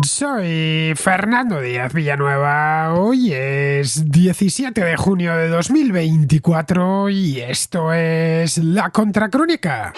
Soy Fernando Díaz Villanueva. Hoy es 17 de junio de 2024 y esto es La Contracrónica.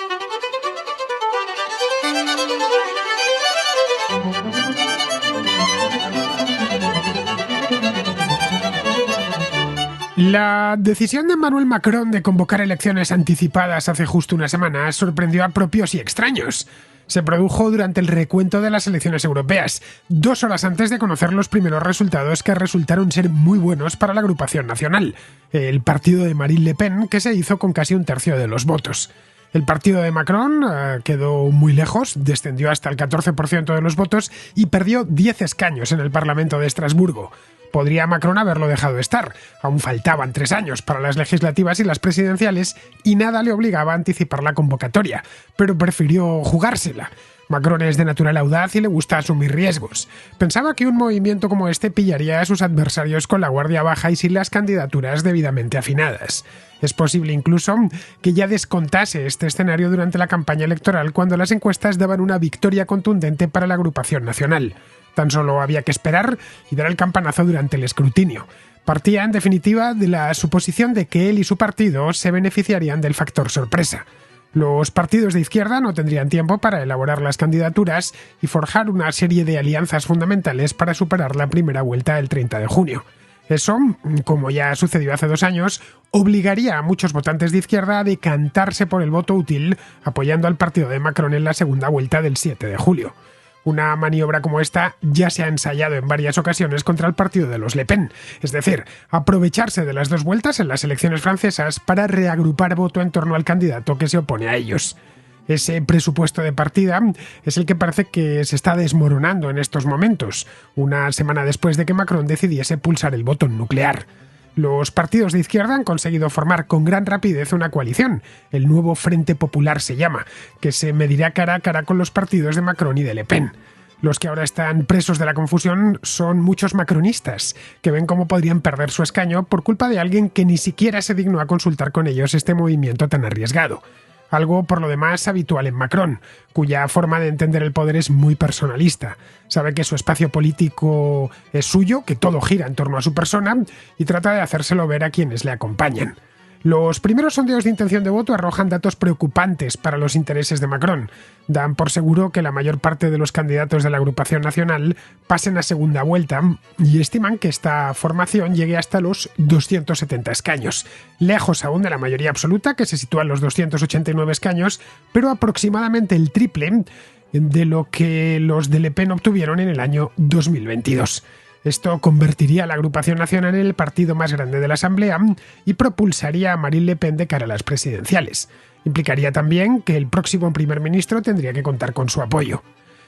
La decisión de Emmanuel Macron de convocar elecciones anticipadas hace justo una semana sorprendió a propios y extraños. Se produjo durante el recuento de las elecciones europeas, 2 horas antes de conocer los primeros resultados que resultaron ser muy buenos para la agrupación nacional, el partido de Marine Le Pen, que se hizo con casi 1/3 de los votos. El partido de Macron quedó muy lejos, descendió hasta el 14% de los votos y perdió 10 escaños en el Parlamento de Estrasburgo. Podría Macron haberlo dejado estar. Aún faltaban 3 años para las legislativas y las presidenciales y nada le obligaba a anticipar la convocatoria, pero prefirió jugársela. Macron es de natural audaz y le gusta asumir riesgos. Pensaba que un movimiento como este pillaría a sus adversarios con la guardia baja y sin las candidaturas debidamente afinadas. Es posible incluso que ya descontase este escenario durante la campaña electoral cuando las encuestas daban una victoria contundente para la agrupación nacional. Tan solo había que esperar y dar el campanazo durante el escrutinio. Partía, en definitiva, de la suposición de que él y su partido se beneficiarían del factor sorpresa. Los partidos de izquierda no tendrían tiempo para elaborar las candidaturas y forjar una serie de alianzas fundamentales para superar la primera vuelta el 30 de junio. Eso, como ya sucedió hace 2 años, obligaría a muchos votantes de izquierda a decantarse por el voto útil, apoyando al partido de Macron en la segunda vuelta del 7 de julio. Una maniobra como esta ya se ha ensayado en varias ocasiones contra el partido de los Le Pen, es decir, aprovecharse de las 2 vueltas en las elecciones francesas para reagrupar voto en torno al candidato que se opone a ellos. Ese presupuesto de partida es el que parece que se está desmoronando en estos momentos, una semana después de que Macron decidiese pulsar el botón nuclear. Los partidos de izquierda han conseguido formar con gran rapidez una coalición, el nuevo Frente Popular se llama, que se medirá cara a cara con los partidos de Macron y de Le Pen. Los que ahora están presos de la confusión son muchos macronistas, que ven cómo podrían perder su escaño por culpa de alguien que ni siquiera se dignó a consultar con ellos este movimiento tan arriesgado. Algo, por lo demás, habitual en Macron, cuya forma de entender el poder es muy personalista. Sabe que su espacio político es suyo, que todo gira en torno a su persona y trata de hacérselo ver a quienes le acompañan. Los primeros sondeos de intención de voto arrojan datos preocupantes para los intereses de Macron. Dan por seguro que la mayor parte de los candidatos de la agrupación nacional pasen a segunda vuelta y estiman que esta formación llegue hasta los 270 escaños. Lejos aún de la mayoría absoluta, que se sitúa en los 289 escaños, pero aproximadamente el triple de lo que los de Le Pen obtuvieron en el año 2022. Esto convertiría a la agrupación nacional en el partido más grande de la Asamblea y propulsaría a Marine Le Pen de cara a las presidenciales. Implicaría también que el próximo primer ministro tendría que contar con su apoyo.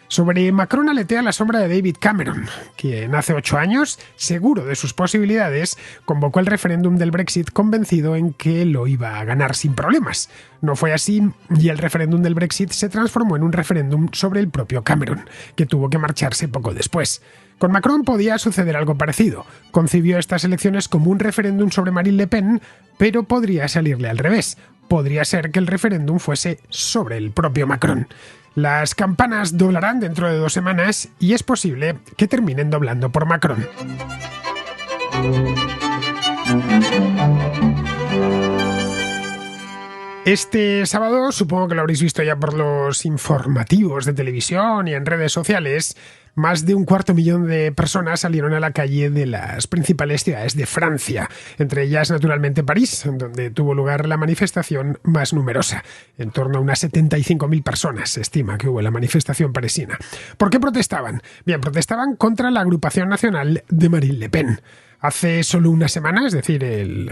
Sobre Macron aletea la sombra de David Cameron, quien hace 8 años, seguro de sus posibilidades, convocó el referéndum del Brexit convencido en que lo iba a ganar sin problemas. No fue así y el referéndum del Brexit se transformó en un referéndum sobre el propio Cameron, que tuvo que marcharse poco después. Con Macron podía suceder algo parecido. Concibió estas elecciones como un referéndum sobre Marine Le Pen, pero podría salirle al revés. Podría ser que el referéndum fuese sobre el propio Macron. Las campanas doblarán dentro de 2 semanas y es posible que terminen doblando por Macron. Este sábado, supongo que lo habréis visto ya por los informativos de televisión y en redes sociales, más de 250.000 de personas salieron a la calle de las principales ciudades de Francia, entre ellas naturalmente París, donde tuvo lugar la manifestación más numerosa. En torno a unas 75.000 personas se estima que hubo en la manifestación parisina. ¿Por qué protestaban? Bien, protestaban contra la agrupación nacional de Marine Le Pen. Hace solo una semana, es decir, el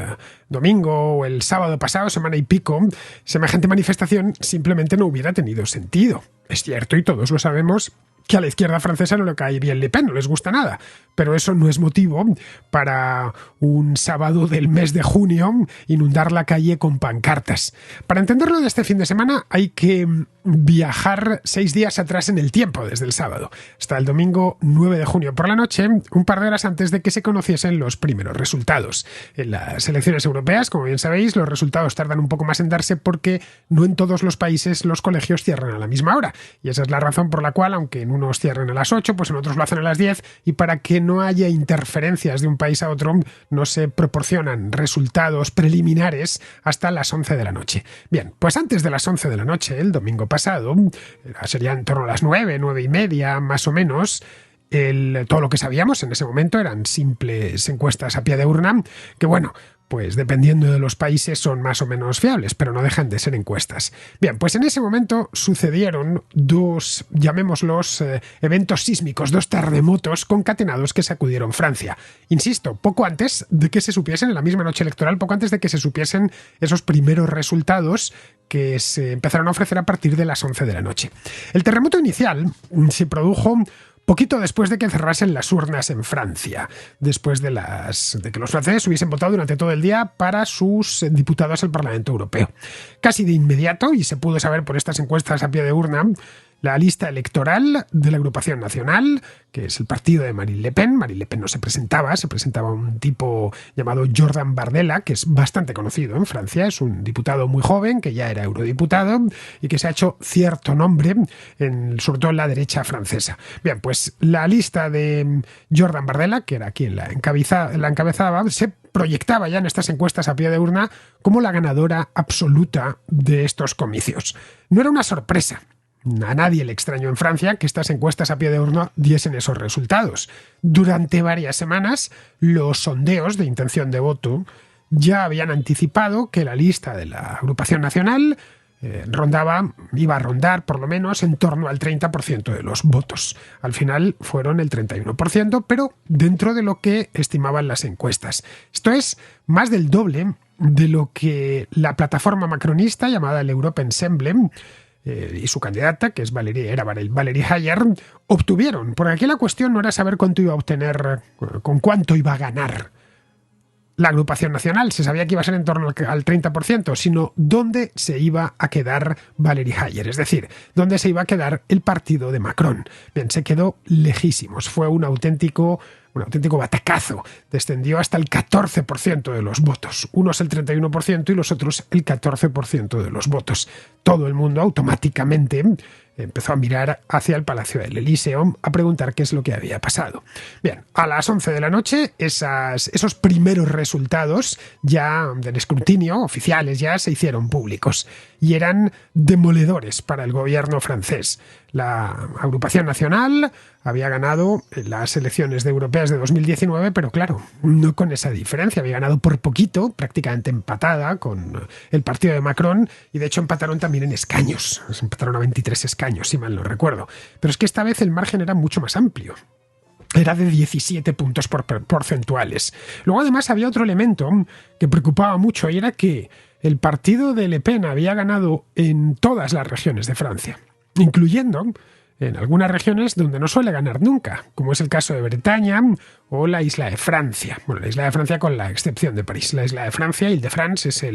domingo o el sábado pasado, semana y pico, semejante manifestación simplemente no hubiera tenido sentido. Es cierto, y todos lo sabemos, que a la izquierda francesa no le cae bien Le Pen, no les gusta nada, pero eso no es motivo para un sábado del mes de junio inundar la calle con pancartas. Para entenderlo de este fin de semana hay que viajar 6 días atrás en el tiempo, desde el sábado hasta el domingo 9 de junio por la noche, un par de horas antes de que se conociesen los primeros resultados. En las elecciones europeas, como bien sabéis, los resultados tardan un poco más en darse porque no en todos los países los colegios cierran a la misma hora, y esa es la razón por la cual, aunque en unos cierren a las 8, pues en otros lo hacen a las 10, y para que no haya interferencias de un país a otro, no se proporcionan resultados preliminares hasta las 11 de la noche. Bien, pues antes de las 11 de la noche, el domingo pasado, sería en torno a las 9 y media más o menos, todo lo que sabíamos en ese momento eran simples encuestas a pie de urna, que bueno, pues dependiendo de los países son más o menos fiables, pero no dejan de ser encuestas. Bien, pues en ese momento sucedieron dos, llamémoslos, eventos sísmicos, dos terremotos concatenados que sacudieron Francia. Insisto, poco antes de que se supiesen, en la misma noche electoral, poco antes de que se supiesen esos primeros resultados que se empezaron a ofrecer a partir de las 11 de la noche. El terremoto inicial se produjo poquito después de que cerrasen las urnas en Francia, después de que los franceses hubiesen votado durante todo el día para sus diputados al Parlamento Europeo. Casi de inmediato, y se pudo saber por estas encuestas a pie de urna, la lista electoral de la Agrupación Nacional, que es el partido de Marine Le Pen. Marine Le Pen no se presentaba un tipo llamado Jordan Bardella, que es bastante conocido en Francia, es un diputado muy joven, que ya era eurodiputado y que se ha hecho cierto nombre, sobre todo en la derecha francesa. Bien, pues la lista de Jordan Bardella, que era quien la encabezaba, se proyectaba ya en estas encuestas a pie de urna como la ganadora absoluta de estos comicios. No era una sorpresa. A nadie le extrañó en Francia que estas encuestas a pie de urna diesen esos resultados. Durante varias semanas, los sondeos de intención de voto ya habían anticipado que la lista de la Agrupación Nacional iba a rondar por lo menos en torno al 30% de los votos. Al final fueron el 31%, pero dentro de lo que estimaban las encuestas. Esto es más del doble de lo que la plataforma macronista llamada el Europe Ensemble y su candidata, que es Valérie Hayer, obtuvieron. Porque aquí la cuestión no era saber cuánto iba a obtener, con cuánto iba a ganar la Agrupación Nacional, se sabía que iba a ser en torno al 30%, sino dónde se iba a quedar Valérie Hayer, es decir, dónde se iba a quedar el partido de Macron. Bien, se quedó lejísimos, fue un auténtico batacazo, descendió hasta el 14% de los votos, unos el 31% y los otros el 14% de los votos. Todo el mundo automáticamente empezó a mirar hacia el Palacio del Elíseo a preguntar qué es lo que había pasado. Bien, a las 11 de la noche esos primeros resultados ya del escrutinio oficiales ya se hicieron públicos y eran demoledores para el gobierno francés. La Agrupación Nacional había ganado las elecciones europeas de 2019, pero claro, no con esa diferencia. Había ganado por poquito, prácticamente empatada con el partido de Macron, y de hecho empataron también en escaños. Empataron a 23 escaños, si mal no recuerdo. Pero es que esta vez el margen era mucho más amplio. Era de 17 puntos porcentuales. Luego además había otro elemento que preocupaba mucho, y era que el partido de Le Pen había ganado en todas las regiones de Francia, incluyendo en algunas regiones donde no suele ganar nunca, como es el caso de Bretaña o la isla de Francia. Bueno, la isla de Francia con la excepción de París. La isla de Francia, Île-de-France, es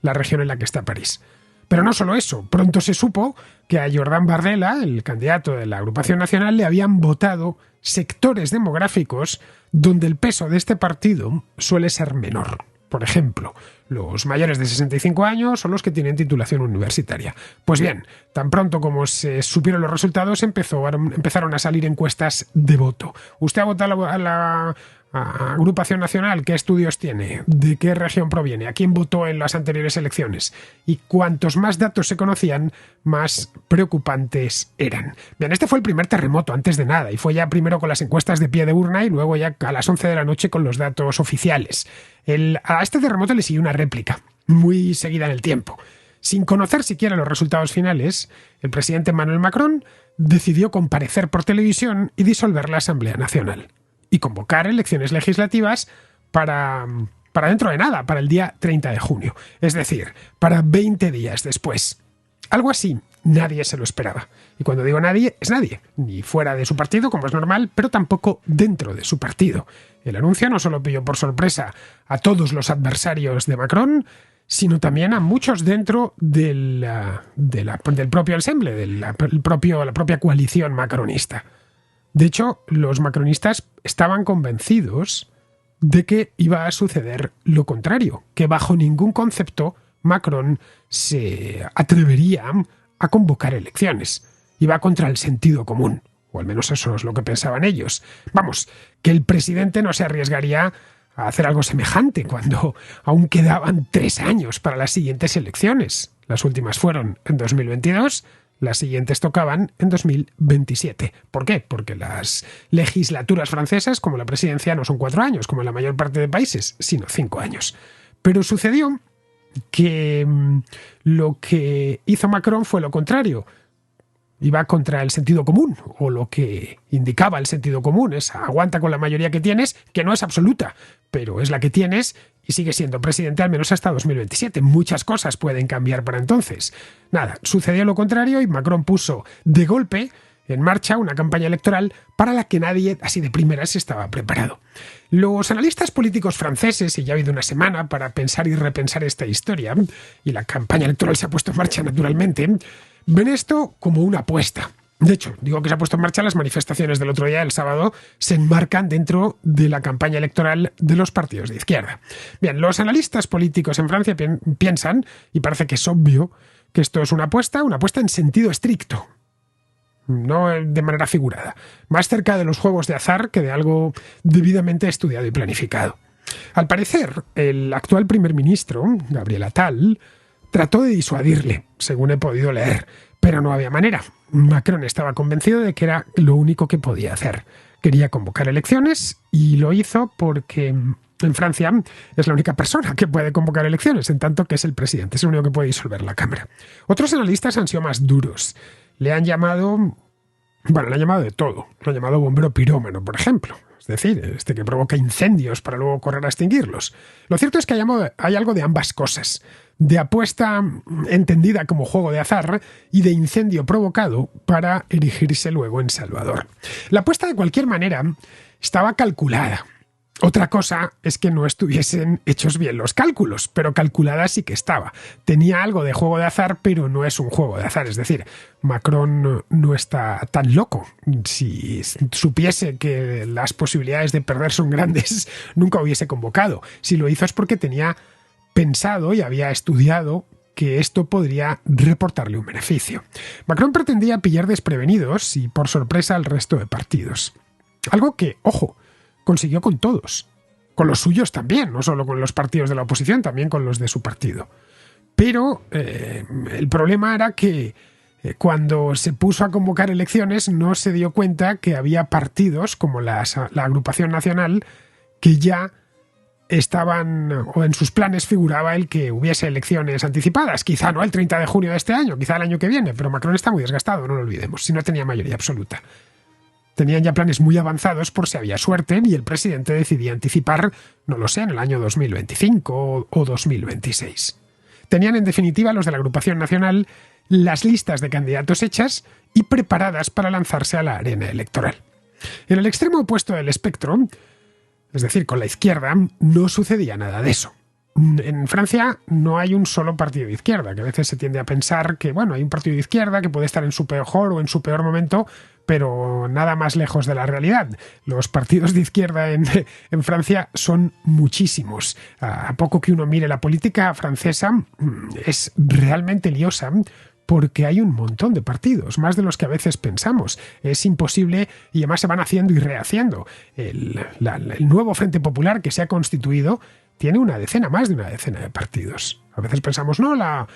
la región en la que está París. Pero no solo eso, pronto se supo que a Jordan Bardella, el candidato de la Agrupación Nacional, le habían votado sectores demográficos donde el peso de este partido suele ser menor. Por ejemplo, los mayores de 65 años o los que tienen titulación universitaria. Pues bien, tan pronto como se supieron los resultados, empezaron a salir encuestas de voto. ¿Usted ha votado a la Agrupación Nacional? ¿Qué estudios tiene? ¿De qué región proviene? ¿A quién votó en las anteriores elecciones? Y cuantos más datos se conocían, más preocupantes eran. Bien, este fue el primer terremoto, antes de nada, y fue ya primero con las encuestas de pie de urna y luego ya a las 11 de la noche con los datos oficiales. A este terremoto le siguió una réplica, muy seguida en el tiempo. Sin conocer siquiera los resultados finales, el presidente Emmanuel Macron decidió comparecer por televisión y disolver la Asamblea Nacional y convocar elecciones legislativas para dentro de nada, para el día 30 de junio. Es decir, para 20 días después. Algo así, nadie se lo esperaba. Y cuando digo nadie, es nadie. Ni fuera de su partido, como es normal, pero tampoco dentro de su partido. El anuncio no solo pilló por sorpresa a todos los adversarios de Macron, sino también a muchos dentro del propio ensemble, de la propia coalición macronista. De hecho, los macronistas estaban convencidos de que iba a suceder lo contrario, que bajo ningún concepto Macron se atrevería a convocar elecciones. Iba contra el sentido común. O al menos eso es lo que pensaban ellos. Vamos, que el presidente no se arriesgaría a hacer algo semejante cuando aún quedaban 3 años para las siguientes elecciones. Las últimas fueron en 2022, las siguientes tocaban en 2027. ¿Por qué? Porque las legislaturas francesas, como la presidencia, no son 4 años, como en la mayor parte de países, sino 5 años. Pero sucedió que lo que hizo Macron fue lo contrario. Iba contra el sentido común, o lo que indicaba el sentido común, es aguanta con la mayoría que tienes, que no es absoluta, pero es la que tienes y sigue siendo presidente al menos hasta 2027. Muchas cosas pueden cambiar para entonces. Nada, sucedió lo contrario y Macron puso de golpe en marcha una campaña electoral para la que nadie, así de primeras, estaba preparado. Los analistas políticos franceses, y ya ha habido una semana para pensar y repensar esta historia, y la campaña electoral se ha puesto en marcha naturalmente, ven esto como una apuesta. De hecho, digo que se ha puesto en marcha, las manifestaciones del otro día, el sábado, se enmarcan dentro de la campaña electoral de los partidos de izquierda. Bien, los analistas políticos en Francia piensan, y parece que es obvio, que esto es una apuesta en sentido estricto, no de manera figurada, más cerca de los juegos de azar que de algo debidamente estudiado y planificado. Al parecer, el actual primer ministro, Gabriel Attal, trató de disuadirle, según he podido leer, pero no había manera. Macron estaba convencido de que era lo único que podía hacer. Quería convocar elecciones y lo hizo porque en Francia es la única persona que puede convocar elecciones, en tanto que es el presidente, es el único que puede disolver la Cámara. Otros analistas han sido más duros. Le han llamado de todo. Lo han llamado bombero pirómano, por ejemplo. Es decir, que provoca incendios para luego correr a extinguirlos. Lo cierto es que hay algo de ambas cosas. De apuesta entendida como juego de azar y de incendio provocado para erigirse luego en Salvador. La apuesta, de cualquier manera, estaba calculada. Otra cosa es que no estuviesen hechos bien los cálculos, pero calculada sí que estaba. Tenía algo de juego de azar, pero no es un juego de azar. Es decir, Macron no está tan loco. Si supiese que las posibilidades de perder son grandes, nunca hubiese convocado. Si lo hizo es porque tenía pensado y había estudiado que esto podría reportarle un beneficio. Macron pretendía pillar desprevenidos y por sorpresa al resto de partidos. Algo que, ojo, consiguió con todos, con los suyos también, no solo con los partidos de la oposición, también con los de su partido. Pero el problema era que cuando se puso a convocar elecciones no se dio cuenta que había partidos como la Agrupación Nacional que ya estaban, o en sus planes figuraba el que hubiese elecciones anticipadas, quizá no el 30 de junio de este año, quizá el año que viene, pero Macron está muy desgastado, no lo olvidemos, si no tenía mayoría absoluta. Tenían ya planes muy avanzados por si había suerte y el presidente decidía anticipar, no lo sé, en el año 2025 o 2026. Tenían, en definitiva, los de la Agrupación Nacional, las listas de candidatos hechas y preparadas para lanzarse a la arena electoral. En el extremo opuesto del espectro, es decir, con la izquierda, no sucedía nada de eso. En Francia no hay un solo partido de izquierda, que a veces se tiende a pensar que, bueno, hay un partido de izquierda que puede estar en su mejor o en su peor momento, pero nada más lejos de la realidad. Los partidos de izquierda en Francia son muchísimos. A poco que uno mire la política francesa, es realmente liosa, porque hay un montón de partidos, más de los que a veces pensamos. Es imposible y además se van haciendo y rehaciendo. El nuevo Frente Popular que se ha constituido tiene más de una decena de partidos. A veces pensamos, no, la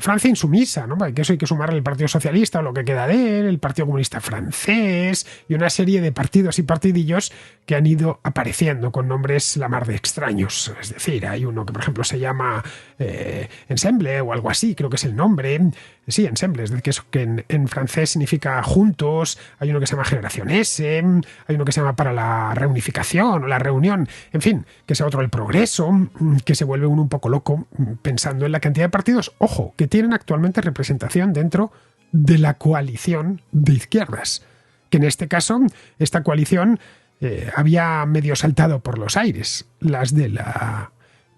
Francia insumisa, ¿no? Que eso hay que sumarle el Partido Socialista o lo que queda de él, el Partido Comunista Francés y una serie de partidos y partidillos que han ido apareciendo con nombres la mar de extraños. Es decir, hay uno que, por ejemplo, se llama Ensemble o algo así, creo que es el nombre. Sí, Ensemble, es decir, que en francés significa juntos. Hay uno que se llama Generación S, hay uno que se llama Para la Reunificación o la Reunión, en fin, que es otro el Progreso, que se vuelve uno un poco loco pensando en la cantidad de partidos, ojo, que tienen actualmente representación dentro de la coalición de izquierdas. Que en este caso, esta coalición había medio saltado por los aires, las de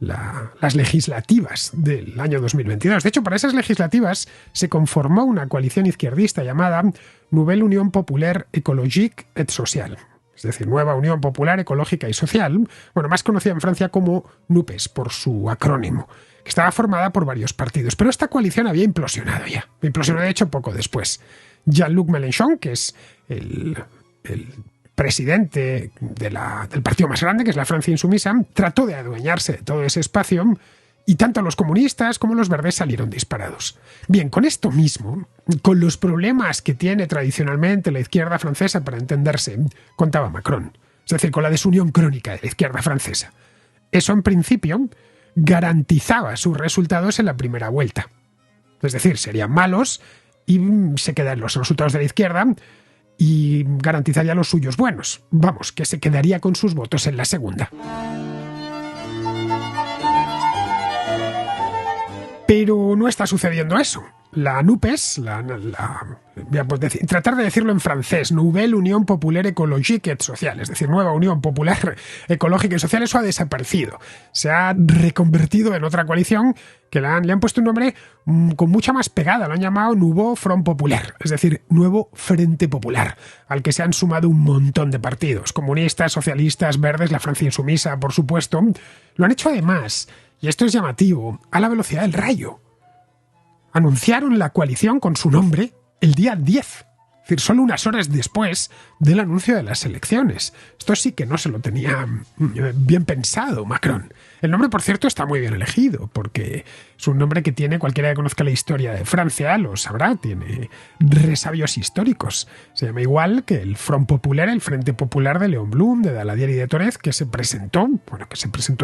las legislativas del año 2022. De hecho, para esas legislativas se conformó una coalición izquierdista llamada Nouvelle Union Populaire Écologique et Sociale, es decir, Nueva Unión Popular Ecológica y Social, bueno, más conocida en Francia como NUPES, por su acrónimo, que estaba formada por varios partidos. Pero esta coalición había implosionado ya. Implosionó, de hecho, poco después. Jean-Luc Mélenchon, que es el presidente del partido más grande, que es la Francia Insumisa, trató de adueñarse de todo ese espacio y tanto los comunistas como los verdes salieron disparados. Bien, con esto mismo, con los problemas que tiene tradicionalmente la izquierda francesa para entenderse, contaba Macron. Es decir, con la desunión crónica de la izquierda francesa. Eso, en principio, garantizaba sus resultados en la primera vuelta. Es decir, serían malos y se quedan los resultados de la izquierda y garantizaría los suyos buenos. Vamos, que se quedaría con sus votos en la segunda. Pero no está sucediendo eso. La NUPES, tratar de decirlo en francés, Nouvelle Union Populaire Écologique et Sociale, es decir, Nueva Unión Popular Ecológica y Social, eso ha desaparecido. Se ha reconvertido en otra coalición que le han puesto un nombre con mucha más pegada, lo han llamado Nouveau Front Populaire, es decir, Nuevo Frente Popular, al que se han sumado un montón de partidos, comunistas, socialistas, verdes, la Francia Insumisa, por supuesto. Lo han hecho además, y esto es llamativo, a la velocidad del rayo. Anunciaron la coalición con su nombre el día 10, es decir, solo unas horas después del anuncio de las elecciones. Esto sí que no se lo tenía bien pensado Macron. El nombre, por cierto, está muy bien elegido, porque es un nombre que tiene, cualquiera que conozca la historia de Francia lo sabrá, tiene resabios históricos. Se llama igual que el Front Populaire, el Frente Popular de Léon Blum, de Daladier y de Thorez, que se presentó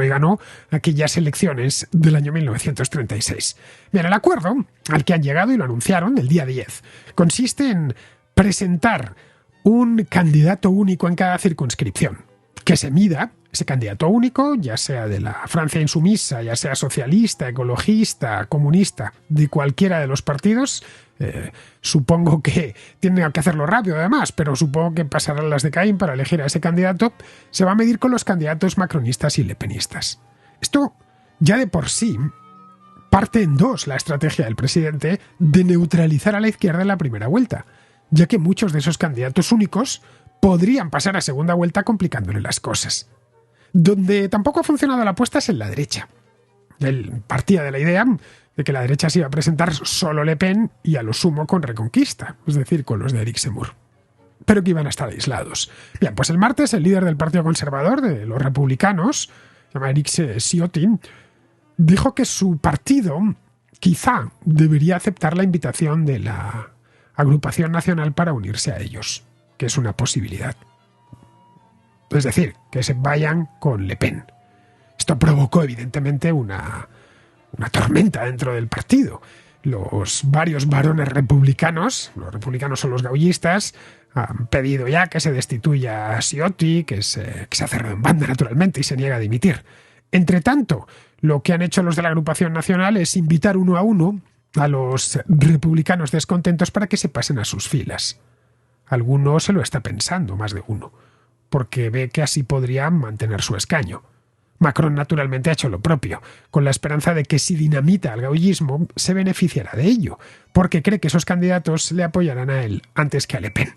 y ganó aquellas elecciones del año 1936. Bien, el acuerdo al que han llegado, y lo anunciaron el día 10, consiste en presentar un candidato único en cada circunscripción, que se mida ese candidato único, ya sea de la Francia Insumisa, ya sea socialista, ecologista, comunista, de cualquiera de los partidos. Supongo que tienen que hacerlo rápido además, pero supongo que pasarán las de Caín para elegir a ese candidato. Se va a medir con los candidatos macronistas y lepenistas. Esto ya de por sí parte en dos la estrategia del presidente de neutralizar a la izquierda en la primera vuelta, ya que muchos de esos candidatos únicos podrían pasar a segunda vuelta complicándole las cosas. Donde tampoco ha funcionado la apuesta es en la derecha. Él partía de la idea de que la derecha se iba a presentar solo Le Pen y a lo sumo con Reconquista, es decir, con los de Éric Zemmour, pero que iban a estar aislados. Bien, pues el martes el líder del Partido Conservador, de los republicanos, se llama Éric Ciotti, dijo que su partido quizá debería aceptar la invitación de la Agrupación Nacional para unirse a ellos, que es una posibilidad. Es decir, que se vayan con Le Pen. Esto provocó evidentemente una tormenta dentro del partido. Los varios varones republicanos, los republicanos son los gaullistas, han pedido ya que se destituya a Ciotti, que se ha cerrado en banda naturalmente y se niega a dimitir. Entre tanto, lo que han hecho los de la Agrupación Nacional es invitar uno a uno a los republicanos descontentos para que se pasen a sus filas. Alguno se lo está pensando, más de uno, porque ve que así podrían mantener su escaño. Macron naturalmente ha hecho lo propio, con la esperanza de que si dinamita al gaullismo se beneficiará de ello, porque cree que esos candidatos le apoyarán a él antes que a Le Pen.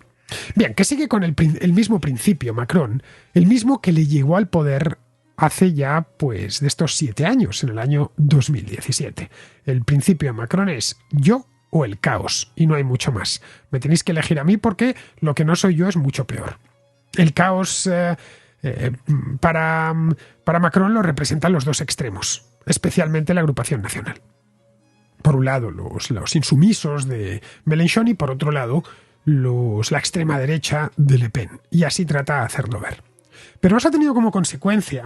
Bien, que sigue con el mismo principio Macron, el mismo que le llegó al poder hace ya, pues, de estos 7 años, en el año 2017. El principio de Macron es yo o el caos, y no hay mucho más. Me tenéis que elegir a mí porque lo que no soy yo es mucho peor. El caos para Macron lo representan los dos extremos, especialmente la Agrupación Nacional. Por un lado, los insumisos de Mélenchon y por otro lado, la extrema derecha de Le Pen. Y así trata de hacerlo ver. Pero eso ha tenido como consecuencia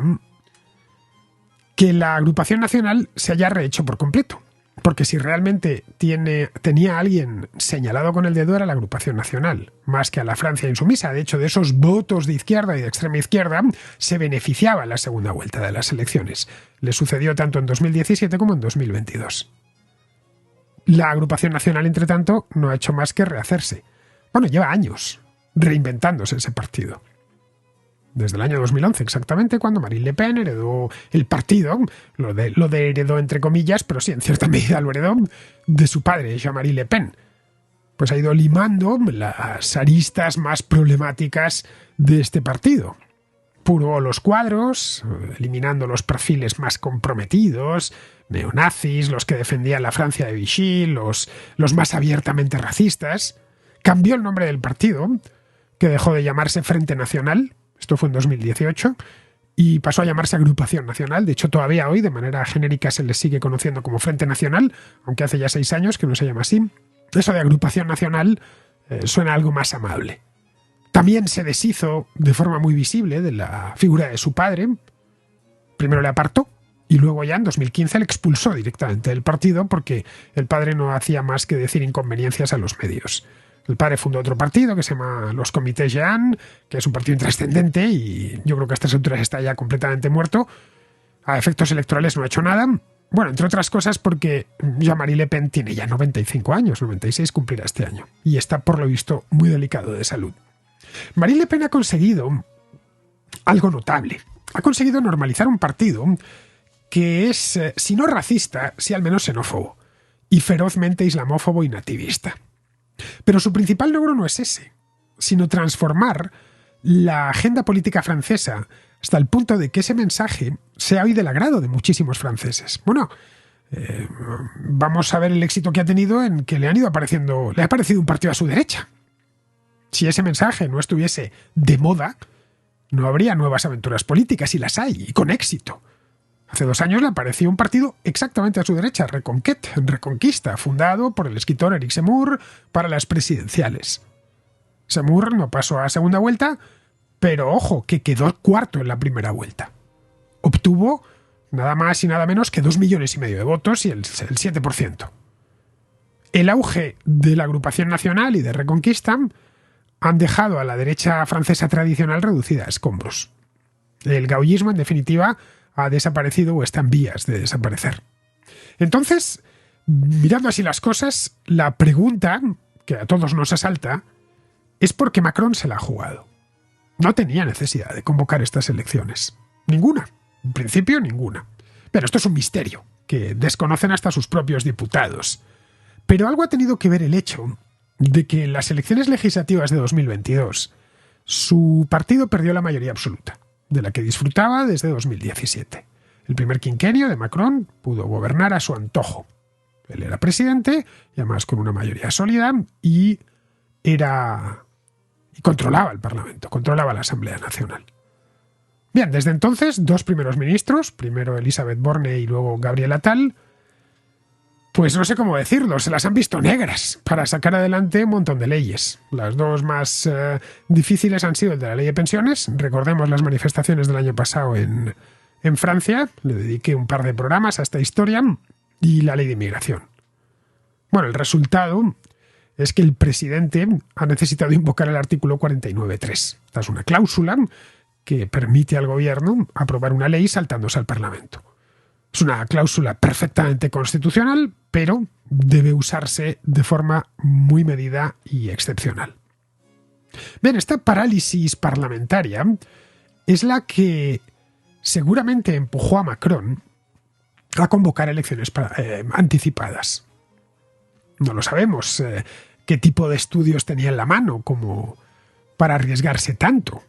que la Agrupación Nacional se haya rehecho por completo. Porque si realmente tenía a alguien señalado con el dedo era la Agrupación Nacional, más que a la Francia Insumisa. De hecho, de esos votos de izquierda y de extrema izquierda se beneficiaba en la segunda vuelta de las elecciones. Le sucedió tanto en 2017 como en 2022. La Agrupación Nacional, entre tanto, no ha hecho más que rehacerse. Bueno, lleva años reinventándose ese partido. Desde el año 2011 exactamente, cuando Marine Le Pen heredó el partido, lo de heredó entre comillas, pero sí, en cierta medida lo heredó de su padre, Jean-Marie Le Pen. Pues ha ido limando las aristas más problemáticas de este partido. Purgó los cuadros, eliminando los perfiles más comprometidos, neonazis, los que defendían la Francia de Vichy, los más abiertamente racistas. cambió el nombre del partido, que dejó de llamarse Frente Nacional, esto fue en 2018, y pasó a llamarse Agrupación Nacional. De hecho, todavía hoy, de manera genérica, se le sigue conociendo como Frente Nacional, aunque hace ya 6 años que no se llama así. Eso de Agrupación Nacional suena algo más amable. También se deshizo de forma muy visible de la figura de su padre. Primero le apartó y luego ya en 2015 le expulsó directamente del partido porque el padre no hacía más que decir inconveniencias a los medios. El padre fundó otro partido que se llama los Comités Jean, que es un partido intrascendente y yo creo que a estas alturas está ya completamente muerto. A efectos electorales no ha hecho nada. Bueno, entre otras cosas porque Jean-Marie Le Pen tiene ya 95 años, 96 cumplirá este año, y está por lo visto muy delicado de salud. Marine Le Pen ha conseguido algo notable. Ha conseguido normalizar un partido que es, si no racista, sí al menos xenófobo, y ferozmente islamófobo y nativista. Pero su principal logro no es ese, sino transformar la agenda política francesa hasta el punto de que ese mensaje sea hoy del agrado de muchísimos franceses. Bueno, vamos a ver el éxito que ha tenido en que le ha aparecido un partido a su derecha. Si ese mensaje no estuviese de moda, no habría nuevas aventuras políticas, y las hay, y con éxito. Hace 2 años le apareció un partido exactamente a su derecha, Reconquista, fundado por el escritor Éric Zemmour para las presidenciales. Zemmour no pasó a segunda vuelta, pero ojo, que quedó cuarto en la primera vuelta. Obtuvo nada más y nada menos que 2,5 millones de votos y el 7%. El auge de la Agrupación Nacional y de Reconquista han dejado a la derecha francesa tradicional reducida a escombros. El gaullismo, en definitiva, ha desaparecido o está en vías de desaparecer. Entonces, mirando así las cosas, la pregunta que a todos nos asalta es por qué Macron se la ha jugado. No tenía necesidad de convocar estas elecciones. Ninguna. En principio, ninguna. Pero esto es un misterio que desconocen hasta sus propios diputados. Pero algo ha tenido que ver el hecho de que en las elecciones legislativas de 2022 su partido perdió la mayoría absoluta, de la que disfrutaba desde 2017. El primer quinquenio de Macron pudo gobernar a su antojo. Él era presidente, y además con una mayoría sólida, y controlaba el Parlamento, controlaba la Asamblea Nacional. Bien, desde entonces, 2 primeros ministros, primero Elisabeth Borne y luego Gabriel Attal, pues no sé cómo decirlo, se las han visto negras para sacar adelante un montón de leyes. Las 2 más difíciles han sido el de la ley de pensiones. Recordemos las manifestaciones del año pasado en Francia, le dediqué un par de programas a esta historia, y la ley de inmigración. Bueno, el resultado es que el presidente ha necesitado invocar el artículo 49.3. Esta es una cláusula que permite al gobierno aprobar una ley saltándose al Parlamento. Es una cláusula perfectamente constitucional, pero debe usarse de forma muy medida y excepcional. Bien, esta parálisis parlamentaria es la que seguramente empujó a Macron a convocar elecciones anticipadas. No lo sabemos qué tipo de estudios tenía en la mano como para arriesgarse tanto.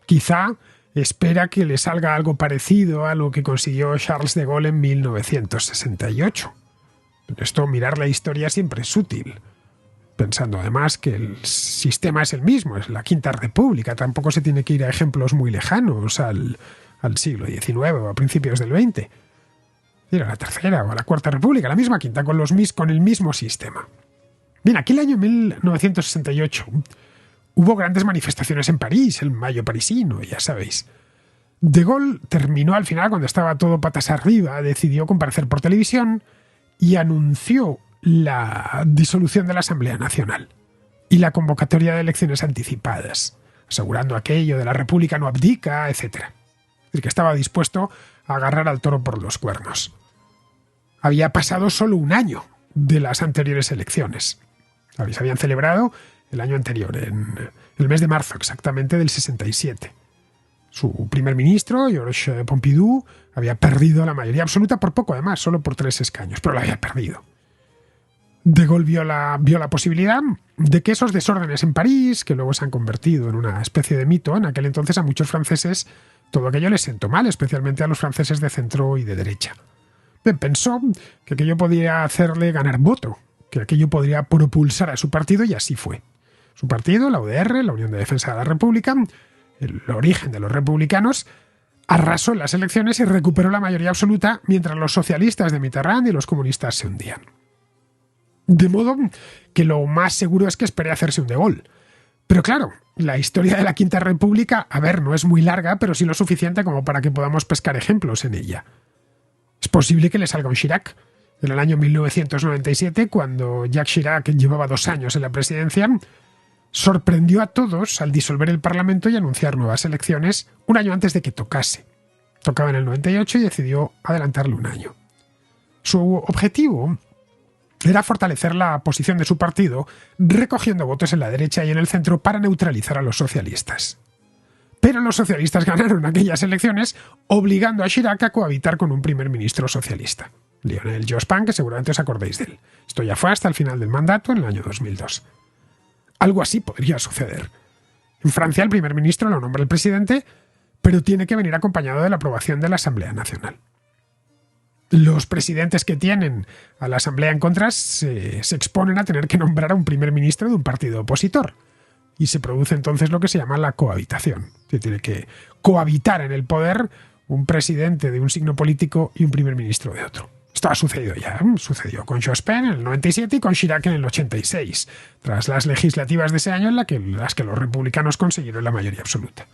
Quizá espera que le salga algo parecido a lo que consiguió Charles de Gaulle en 1968. Esto, mirar la historia siempre es útil. Pensando además que el sistema es el mismo, es la Quinta República, tampoco se tiene que ir a ejemplos muy lejanos al siglo XIX o a principios del XX. Era la Tercera o la Cuarta República, la misma quinta, con el mismo sistema. Bien, aquel año 1968 hubo grandes manifestaciones en París, el Mayo parisino, ya sabéis. De Gaulle terminó al final, cuando estaba todo patas arriba, decidió comparecer por televisión y anunció la disolución de la Asamblea Nacional y la convocatoria de elecciones anticipadas, asegurando aquello de la República no abdica, etc. Es decir, que estaba dispuesto a agarrar al toro por los cuernos. Había pasado solo 1 año de las anteriores elecciones. Se habían celebrado el año anterior, en el mes de marzo exactamente del 67. Su primer ministro, Georges Pompidou, había perdido la mayoría absoluta por poco, además, solo por 3 escaños, pero la había perdido. De Gaulle vio la posibilidad de que esos desórdenes en París, que luego se han convertido en una especie de mito, en aquel entonces a muchos franceses todo aquello les sentó mal, especialmente a los franceses de centro y de derecha. Pensó que aquello podría hacerle ganar voto, que aquello podría propulsar a su partido, y así fue. Su partido, la UDR, la Unión de Defensa de la República, el origen de los republicanos, arrasó en las elecciones y recuperó la mayoría absoluta mientras los socialistas de Mitterrand y los comunistas se hundían. De modo que lo más seguro es que espere hacerse un De Gaulle. Pero claro, la historia de la Quinta República, no es muy larga, pero sí lo suficiente como para que podamos pescar ejemplos en ella. Es posible que le salga un Chirac. En el año 1997, cuando Jacques Chirac llevaba 2 años en la presidencia, sorprendió a todos al disolver el Parlamento y anunciar nuevas elecciones un año antes de que tocase. Tocaba en el 98 y decidió adelantarle un año. Su objetivo era fortalecer la posición de su partido, recogiendo votos en la derecha y en el centro para neutralizar a los socialistas. Pero los socialistas ganaron aquellas elecciones, obligando a Chirac a cohabitar con un primer ministro socialista, Lionel Jospin, que seguramente os acordáis de él. Esto ya fue hasta el final del mandato, en el año 2002. Algo así podría suceder. En Francia el primer ministro lo nombra el presidente, pero tiene que venir acompañado de la aprobación de la Asamblea Nacional. Los presidentes que tienen a la Asamblea en contra se exponen a tener que nombrar a un primer ministro de un partido opositor. Y se produce entonces lo que se llama la cohabitación. Se tiene que cohabitar en el poder un presidente de un signo político y un primer ministro de otro. Esto ha sucedido ya. Sucedió con Jospin en el 97 y con Chirac en el 86, tras las legislativas de ese año en las que los republicanos consiguieron la mayoría absoluta.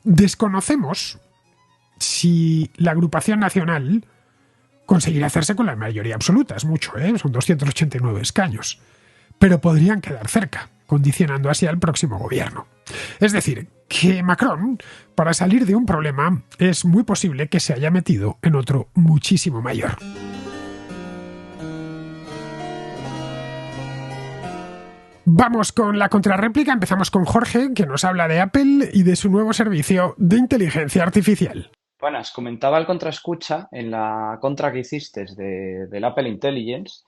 Desconocemos si la agrupación nacional conseguirá hacerse con la mayoría absoluta. Es mucho, son 289 escaños. Pero podrían quedar cerca, condicionando así al próximo gobierno. Es decir, que Macron, para salir de un problema, es muy posible que se haya metido en otro muchísimo mayor. Vamos con la contrarréplica. Empezamos con Jorge, que nos habla de Apple y de su nuevo servicio de inteligencia artificial. Buenas, comentaba el contraescucha en la contra que hiciste del Apple Intelligence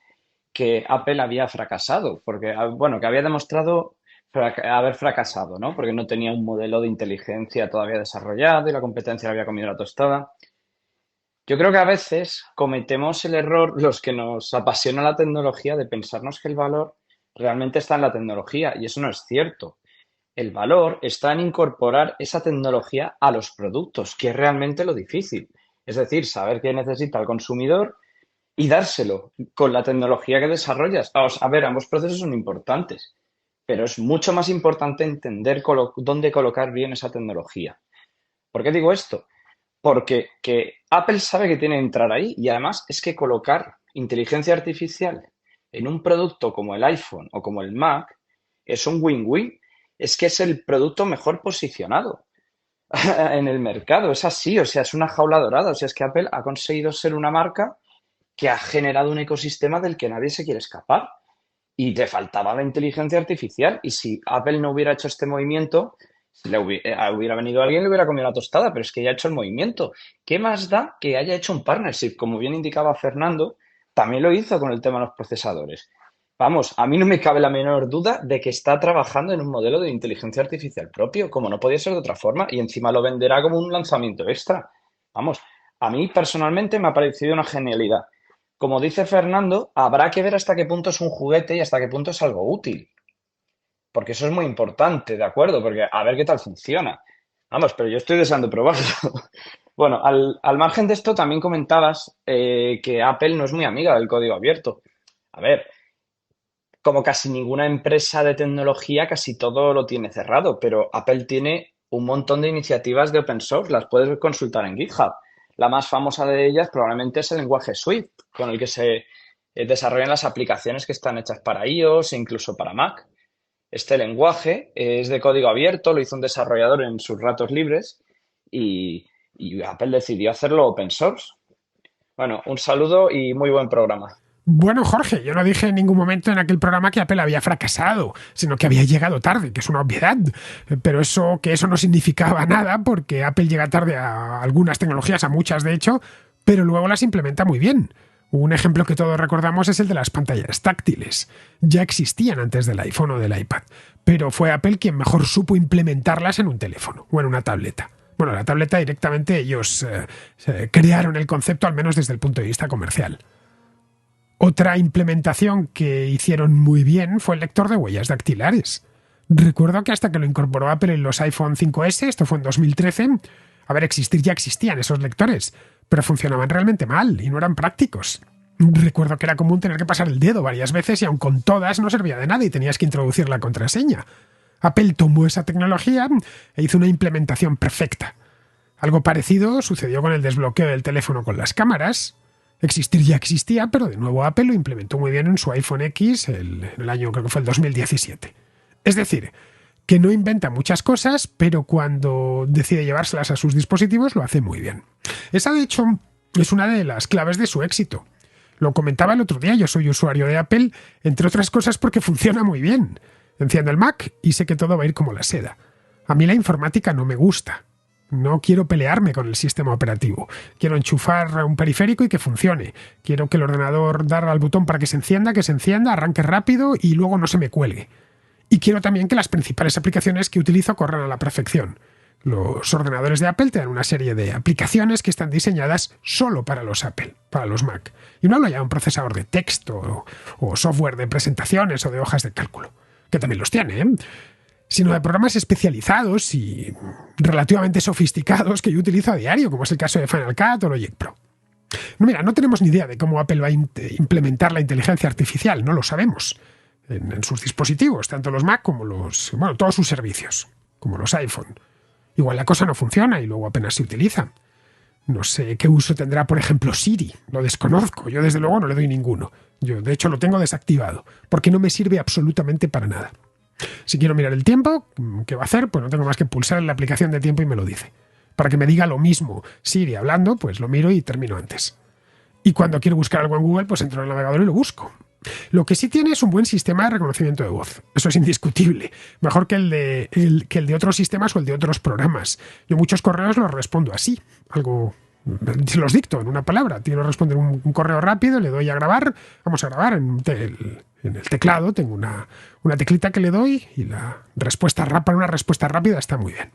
que Apple había fracasado, porque, que había demostrado haber fracasado, ¿no? Porque no tenía un modelo de inteligencia todavía desarrollado y la competencia le había comido la tostada. Yo creo que a veces cometemos el error, los que nos apasiona la tecnología, de pensarnos que el valor realmente está en la tecnología, y eso no es cierto. El valor está en incorporar esa tecnología a los productos, que es realmente lo difícil. Es decir, saber qué necesita el consumidor y dárselo con la tecnología que desarrollas. Ambos procesos son importantes, pero es mucho más importante entender dónde colocar bien esa tecnología. ¿Por qué digo esto? Porque Apple sabe que tiene que entrar ahí, y además es que colocar inteligencia artificial en un producto como el iPhone o como el Mac es un win-win. Es que es el producto mejor posicionado en el mercado. Es así, es una jaula dorada. Es que Apple ha conseguido ser una marca que ha generado un ecosistema del que nadie se quiere escapar. Y le faltaba la inteligencia artificial. Y si Apple no hubiera hecho este movimiento, si hubiera venido alguien, le hubiera comido la tostada, pero es que ya ha hecho el movimiento. ¿Qué más da que haya hecho un partnership? Como bien indicaba Fernando, también lo hizo con el tema de los procesadores. Vamos, a mí no me cabe la menor duda de que está trabajando en un modelo de inteligencia artificial propio, como no podía ser de otra forma, y encima lo venderá como un lanzamiento extra. Vamos, a mí personalmente me ha parecido una genialidad. Como dice Fernando, habrá que ver hasta qué punto es un juguete y hasta qué punto es algo útil. Porque eso es muy importante, ¿de acuerdo? Porque a ver qué tal funciona. Vamos, pero yo estoy deseando probarlo. Bueno, al margen de esto, también comentabas que Apple no es muy amiga del código abierto. A ver, como casi ninguna empresa de tecnología, casi todo lo tiene cerrado, pero Apple tiene un montón de iniciativas de open source, las puedes consultar en GitHub. La más famosa de ellas probablemente es el lenguaje Swift, con el que se desarrollan las aplicaciones que están hechas para iOS e incluso para Mac. Este lenguaje es de código abierto, lo hizo un desarrollador en sus ratos libres y Apple decidió hacerlo open source. Bueno, un saludo y muy buen programa. Bueno, Jorge, yo no dije en ningún momento en aquel programa que Apple había fracasado, sino que había llegado tarde, que es una obviedad. Pero eso no significaba nada, porque Apple llega tarde a algunas tecnologías, a muchas de hecho, pero luego las implementa muy bien. Un ejemplo que todos recordamos es el de las pantallas táctiles. Ya existían antes del iPhone o del iPad, pero fue Apple quien mejor supo implementarlas en un teléfono o en una tableta. Bueno, la tableta directamente ellos crearon el concepto, al menos desde el punto de vista comercial. Otra implementación que hicieron muy bien fue el lector de huellas dactilares. Recuerdo que hasta que lo incorporó Apple en los iPhone 5S, esto fue en 2013, a ver, existir ya existían esos lectores, pero funcionaban realmente mal y no eran prácticos. Recuerdo que era común tener que pasar el dedo varias veces y aun con todas no servía de nada y tenías que introducir la contraseña. Apple tomó esa tecnología e hizo una implementación perfecta. Algo parecido sucedió con el desbloqueo del teléfono con las cámaras. Existir ya existía, pero de nuevo Apple lo implementó muy bien en su iPhone X en el año, creo que fue el 2017. Es decir, que no inventa muchas cosas, pero cuando decide llevárselas a sus dispositivos lo hace muy bien. Esa, de hecho, es una de las claves de su éxito. Lo comentaba el otro día, yo soy usuario de Apple, entre otras cosas porque funciona muy bien. Enciendo el Mac y sé que todo va a ir como la seda. A mí la informática no me gusta. No quiero pelearme con el sistema operativo. Quiero enchufar un periférico y que funcione. Quiero que el ordenador darle al botón para que se encienda, arranque rápido y luego no se me cuelgue. Y quiero también que las principales aplicaciones que utilizo corran a la perfección. Los ordenadores de Apple te dan una serie de aplicaciones que están diseñadas solo para los Apple, para los Mac. Y no hablo ya de un procesador de texto o software de presentaciones o de hojas de cálculo, que también los tiene, sino de programas especializados y relativamente sofisticados que yo utilizo a diario, como es el caso de Final Cut o Logic Pro. Mira, no tenemos ni idea de cómo Apple va a implementar la inteligencia artificial, no lo sabemos, en sus dispositivos, tanto los Mac como todos sus servicios, como los iPhone. Igual la cosa no funciona y luego apenas se utiliza. No sé qué uso tendrá, por ejemplo, Siri. Lo desconozco. Yo, desde luego, no le doy ninguno. Yo, de hecho, lo tengo desactivado, porque no me sirve absolutamente para nada. Si quiero mirar el tiempo, ¿qué va a hacer? Pues no tengo más que pulsar en la aplicación de tiempo y me lo dice. Para que me diga lo mismo Siri hablando, pues lo miro y termino antes. Y cuando quiero buscar algo en Google, pues entro en el navegador y lo busco. Lo que sí tiene es un buen sistema de reconocimiento de voz. Eso es indiscutible. Mejor que el de otros sistemas o el de otros programas. Yo muchos correos los respondo así. Se los dicto en una palabra. Quiero responder un correo rápido, le doy a grabar. Vamos a grabar en el teclado. Tengo una teclita que le doy y para una respuesta rápida está muy bien.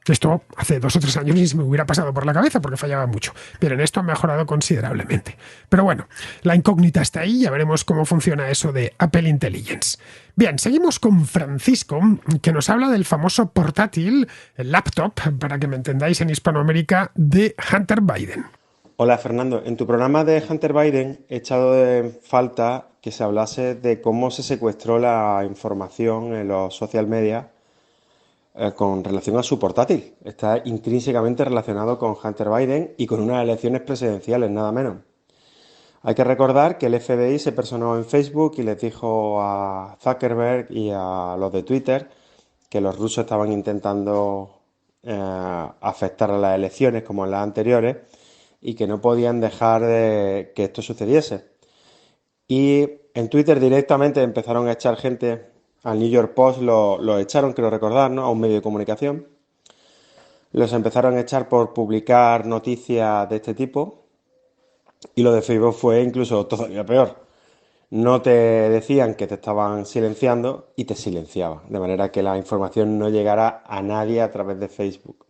Esto hace 2 o 3 años ni se me hubiera pasado por la cabeza porque fallaba mucho. Pero en esto ha mejorado considerablemente. Pero bueno, la incógnita está ahí, ya veremos cómo funciona eso de Apple Intelligence. Bien, seguimos con Francisco, que nos habla del famoso portátil, el laptop, para que me entendáis en Hispanoamérica, de Hunter Biden. Hola Fernando, en tu programa de Hunter Biden he echado de falta que se hablase de cómo se secuestró la información en los social media con relación a su portátil. Está intrínsecamente relacionado con Hunter Biden y con unas elecciones presidenciales, nada menos. Hay que recordar que el FBI se personó en Facebook y les dijo a Zuckerberg y a los de Twitter que los rusos estaban intentando afectar a las elecciones como en las anteriores y que no podían dejar de que esto sucediese. Y en Twitter directamente empezaron a echar gente. Al New York Post lo echaron, quiero recordar, ¿no? A un medio de comunicación. Los empezaron a echar por publicar noticias de este tipo. Y lo de Facebook fue incluso todavía peor. No te decían que te estaban silenciando y te silenciaban. De manera que la información no llegara a nadie a través de Facebook.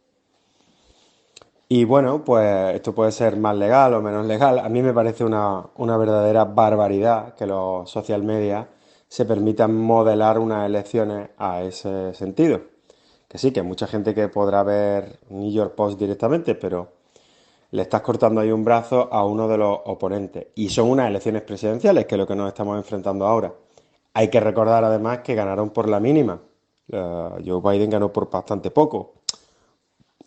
Y bueno, pues esto puede ser más legal o menos legal. A mí me parece una verdadera barbaridad que los social media se permitan modelar unas elecciones a ese sentido. Que sí, que hay mucha gente que podrá ver New York Post directamente, pero le estás cortando ahí un brazo a uno de los oponentes. Y son unas elecciones presidenciales, que es lo que nos estamos enfrentando ahora. Hay que recordar además que ganaron por la mínima. Joe Biden ganó por bastante poco.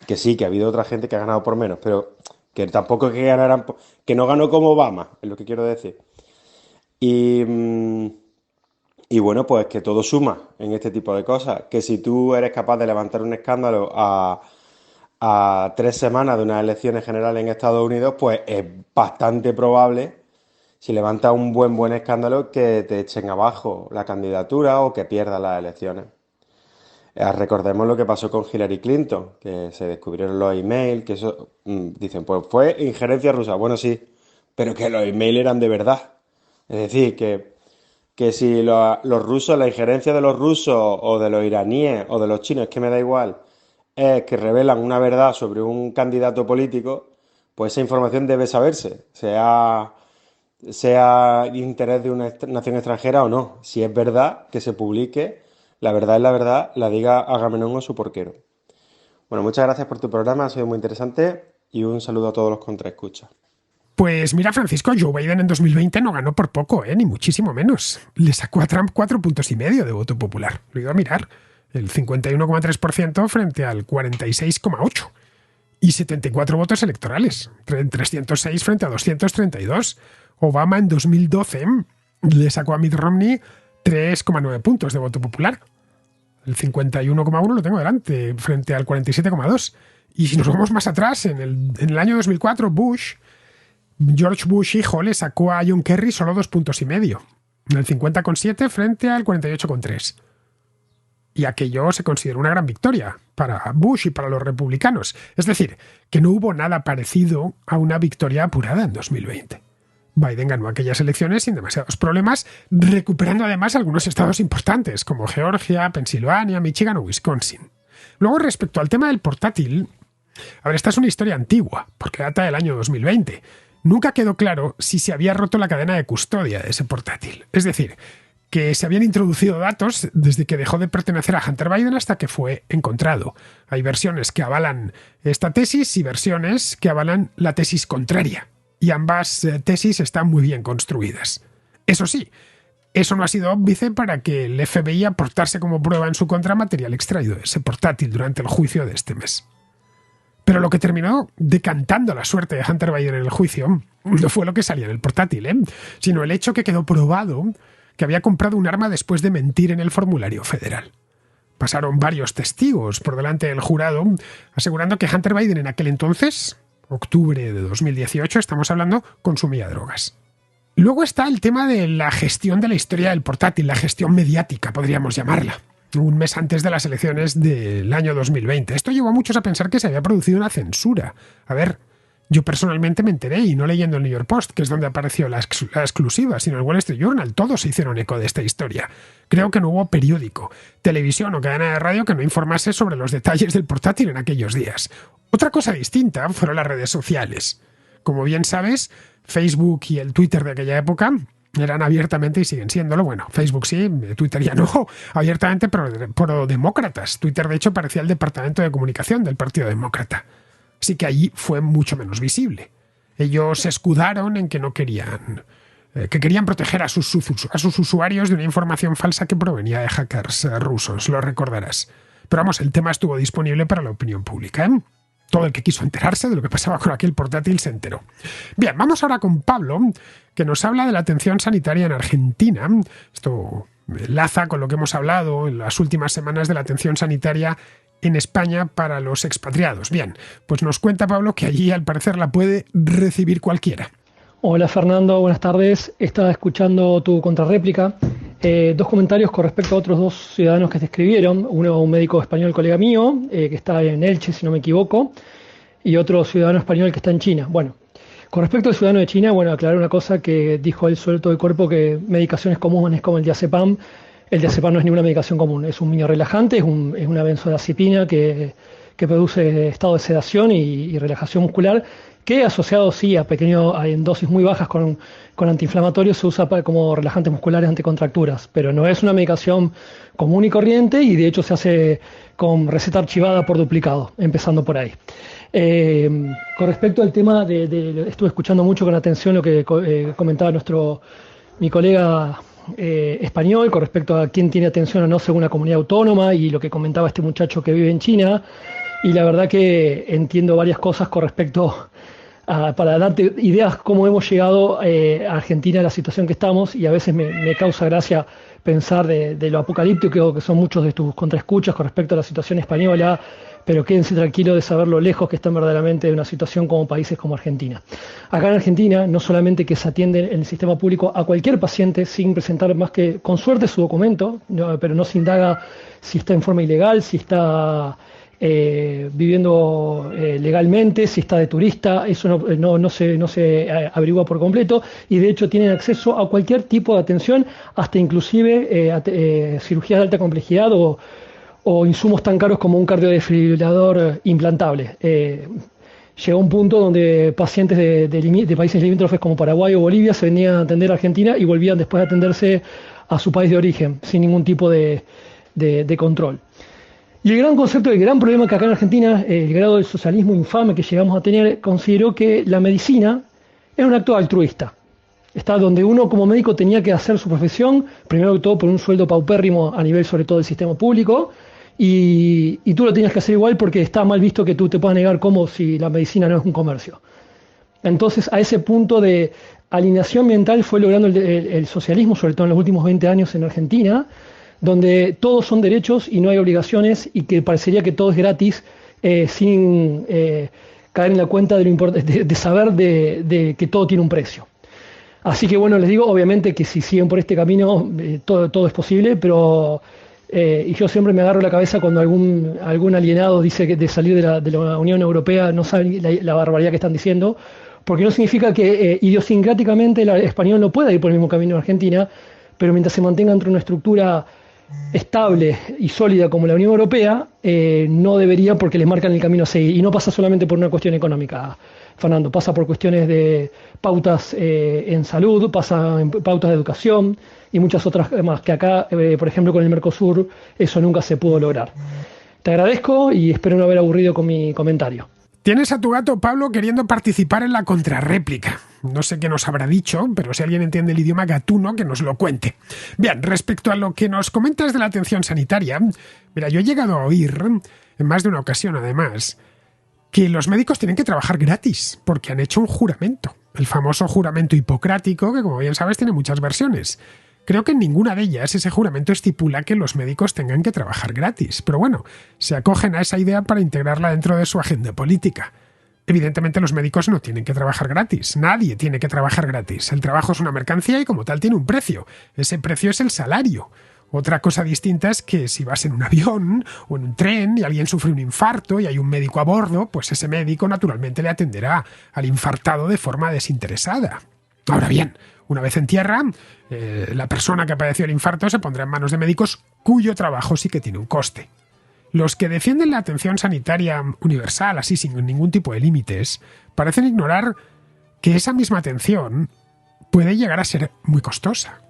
Que sí, que ha habido otra gente que ha ganado por menos, pero que tampoco es que ganaran, que no ganó como Obama, es lo que quiero decir. Y bueno, pues que todo suma en este tipo de cosas. Que si tú eres capaz de levantar un escándalo a 3 semanas de unas elecciones generales en Estados Unidos, pues es bastante probable, si levantas un buen escándalo, que te echen abajo la candidatura o que pierdas las elecciones. Recordemos lo que pasó con Hillary Clinton, que se descubrieron los emails, que eso, dicen, pues fue injerencia rusa. Bueno, sí, pero que los emails eran de verdad. Es decir, que si los rusos, la injerencia de los rusos o de los iraníes o de los chinos, es que me da igual, es que revelan una verdad sobre un candidato político, pues esa información debe saberse, sea interés de una nación extranjera o no. Si es verdad, que se publique La verdad es la verdad, la diga Agamenón o su porquero. Bueno, muchas gracias por tu programa, ha sido muy interesante y un saludo a todos los contraescuchas. Pues mira, Francisco, Joe Biden en 2020 no ganó por poco, ni muchísimo menos. Le sacó a Trump 4,5 puntos de voto popular. Lo iba a mirar. El 51,3% frente al 46,8%. Y 74 votos electorales. 306 frente a 232. Obama en 2012 le sacó a Mitt Romney 3,9 puntos de voto popular. El 51,1 lo tengo delante, frente al 47,2. Y si nos vamos más atrás, en el año 2004, George Bush hijo le sacó a John Kerry solo 2,5 puntos. El 50,7 frente al 48,3. Y aquello se consideró una gran victoria para Bush y para los republicanos. Es decir, que no hubo nada parecido a una victoria apurada en 2020. Biden ganó aquellas elecciones sin demasiados problemas, recuperando además algunos estados importantes como Georgia, Pensilvania, Michigan o Wisconsin. Luego, respecto al tema del portátil, a ver, esta es una historia antigua, porque data del año 2020. Nunca quedó claro si se había roto la cadena de custodia de ese portátil. Es decir, que se habían introducido datos desde que dejó de pertenecer a Hunter Biden hasta que fue encontrado. Hay versiones que avalan esta tesis y versiones que avalan la tesis contraria. Y ambas tesis están muy bien construidas. Eso sí, eso no ha sido óbice para que el FBI aportase como prueba en su contra material extraído de ese portátil durante el juicio de este mes. Pero lo que terminó decantando la suerte de Hunter Biden en el juicio no fue lo que salía en el portátil, sino el hecho que quedó probado que había comprado un arma después de mentir en el formulario federal. Pasaron varios testigos por delante del jurado asegurando que Hunter Biden en aquel entonces, octubre de 2018, estamos hablando, consumía drogas. Luego está el tema de la gestión de la historia del portátil, la gestión mediática, podríamos llamarla. Un mes antes de las elecciones del año 2020. Esto llevó a muchos a pensar que se había producido una censura. A ver, yo personalmente me enteré, y no leyendo el New York Post, que es donde apareció la exclusiva, sino el Wall Street Journal. Todos se hicieron eco de esta historia. Creo que no hubo periódico, televisión o cadena de radio que no informase sobre los detalles del portátil en aquellos días. Otra cosa distinta fueron las redes sociales. Como bien sabes, Facebook y el Twitter de aquella época eran abiertamente, y siguen siéndolo, bueno, Facebook sí, Twitter ya no, abiertamente pro-demócratas. Twitter, de hecho, parecía el departamento de comunicación del Partido Demócrata. Así que allí fue mucho menos visible. Ellos se escudaron en que no querían, que querían proteger a sus usuarios de una información falsa que provenía de hackers rusos, lo recordarás. Pero vamos, el tema estuvo disponible para la opinión pública, Todo el que quiso enterarse de lo que pasaba con aquel portátil se enteró. Bien, vamos ahora con Pablo, que nos habla de la atención sanitaria en Argentina. Esto enlaza con lo que hemos hablado en las últimas semanas de la atención sanitaria en España para los expatriados. Bien, pues nos cuenta Pablo que allí al parecer la puede recibir cualquiera. Hola Fernando, buenas tardes. Estaba escuchando tu contrarréplica. Dos comentarios con respecto a otros dos ciudadanos que te escribieron. Uno, un médico español, colega mío, que está en Elche, si no me equivoco, y otro ciudadano español que está en China. Bueno, con respecto al ciudadano de China, bueno, aclarar una cosa que dijo él suelto de cuerpo, que medicaciones comunes como el diazepam no es ninguna medicación común, es un niño relajante, es una benzodiazepina que produce estado de sedación y relajación muscular, que asociado sí en dosis muy bajas con antiinflamatorios se usa como relajantes musculares ante contracturas, pero no es una medicación común y corriente, y de hecho se hace con receta archivada por duplicado, empezando por ahí. Con respecto al tema estuve escuchando mucho con atención lo que comentaba mi colega español con respecto a quién tiene atención o no según la comunidad autónoma, y lo que comentaba este muchacho que vive en China, y la verdad que entiendo varias cosas con respecto para darte ideas cómo hemos llegado a Argentina, a la situación que estamos, y a veces me causa gracia pensar de lo apocalíptico que son muchos de tus contraescuchas con respecto a la situación española, pero quédense tranquilos de saber lo lejos que están verdaderamente de una situación como países como Argentina. Acá en Argentina, no solamente que se atiende en el sistema público a cualquier paciente sin presentar más que, con suerte, su documento, pero no se indaga si está en forma ilegal, si está viviendo legalmente, si está de turista, eso no se averigua por completo, y de hecho tienen acceso a cualquier tipo de atención, hasta inclusive cirugía de alta complejidad o insumos tan caros como un cardiodesfibrilador implantable. Llegó un punto donde pacientes de países limítrofes como Paraguay o Bolivia se venían a atender a Argentina y volvían después a atenderse a su país de origen sin ningún tipo de de control. Y el gran concepto, el gran problema que acá en Argentina, el grado del socialismo infame que llegamos a tener, consideró que la medicina era un acto altruista. Está donde uno como médico tenía que hacer su profesión, primero que todo por un sueldo paupérrimo a nivel sobre todo del sistema público, y tú lo tenías que hacer igual porque está mal visto que tú te puedas negar como si la medicina no es un comercio. Entonces, a ese punto de alineación mental fue logrando el socialismo, sobre todo en los últimos 20 años en Argentina, donde todos son derechos y no hay obligaciones y que parecería que todo es gratis sin caer en la cuenta de saber de que todo tiene un precio. Así que bueno, les digo, obviamente que si siguen por este camino todo es posible, pero y yo siempre me agarro la cabeza cuando algún alienado dice que de salir de la Unión Europea no saben la barbaridad que están diciendo, porque no significa que idiosincráticamente el español no pueda ir por el mismo camino en Argentina, pero mientras se mantenga entre una estructura estable y sólida como la Unión Europea, no debería porque les marcan el camino a seguir. Y no pasa solamente por una cuestión económica, Fernando, pasa por cuestiones de pautas en salud, pasa en pautas de educación y muchas otras más, que acá, por ejemplo, con el Mercosur, eso nunca se pudo lograr. Te agradezco y espero no haber aburrido con mi comentario. Tienes a tu gato Pablo queriendo participar en la contrarréplica. No sé qué nos habrá dicho, pero si alguien entiende el idioma gatuno, que nos lo cuente. Bien, respecto a lo que nos comentas de la atención sanitaria, mira, yo he llegado a oír, en más de una ocasión además, que los médicos tienen que trabajar gratis, porque han hecho un juramento. El famoso juramento hipocrático, que como bien sabes tiene muchas versiones. Creo que en ninguna de ellas ese juramento estipula que los médicos tengan que trabajar gratis, pero bueno, se acogen a esa idea para integrarla dentro de su agenda política. Evidentemente los médicos no tienen que trabajar gratis, nadie tiene que trabajar gratis. El trabajo es una mercancía y como tal tiene un precio. Ese precio es el salario. Otra cosa distinta es que si vas en un avión o en un tren y alguien sufre un infarto y hay un médico a bordo, pues ese médico naturalmente le atenderá al infartado de forma desinteresada. Ahora bien, una vez en tierra, la persona que ha padecido el infarto se pondrá en manos de médicos cuyo trabajo sí que tiene un coste. Los que defienden la atención sanitaria universal, así sin ningún tipo de límites, parecen ignorar que esa misma atención puede llegar a ser muy costosa.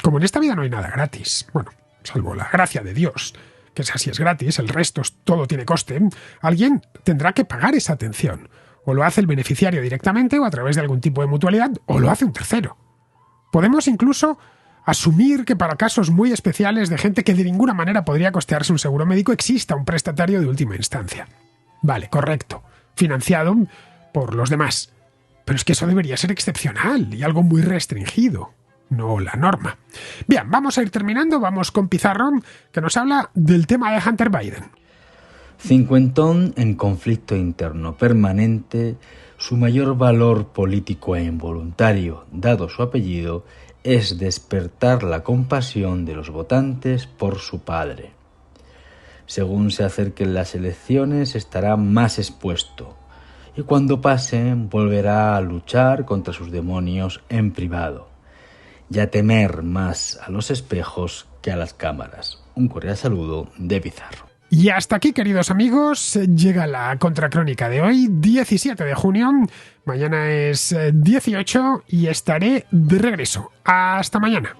Como en esta vida no hay nada gratis, bueno, salvo la gracia de Dios, que esa sí es gratis, el resto todo tiene coste, alguien tendrá que pagar esa atención. O lo hace el beneficiario directamente o a través de algún tipo de mutualidad, o lo hace un tercero. Podemos incluso asumir que para casos muy especiales de gente que de ninguna manera podría costearse un seguro médico exista un prestatario de última instancia. Vale, correcto, financiado por los demás. Pero es que eso debería ser excepcional y algo muy restringido, no la norma. Bien, vamos a ir terminando, vamos con Pizarrón, que nos habla del tema de Hunter Biden. Cincuentón en conflicto interno permanente, su mayor valor político e involuntario, dado su apellido, es despertar la compasión de los votantes por su padre. Según se acerquen las elecciones estará más expuesto, y cuando pasen volverá a luchar contra sus demonios en privado, y a temer más a los espejos que a las cámaras. Un cordial saludo de Pizarro. Y hasta aquí, queridos amigos, llega la contracrónica de hoy, 17 de junio. Mañana es 18 y estaré de regreso. Hasta mañana.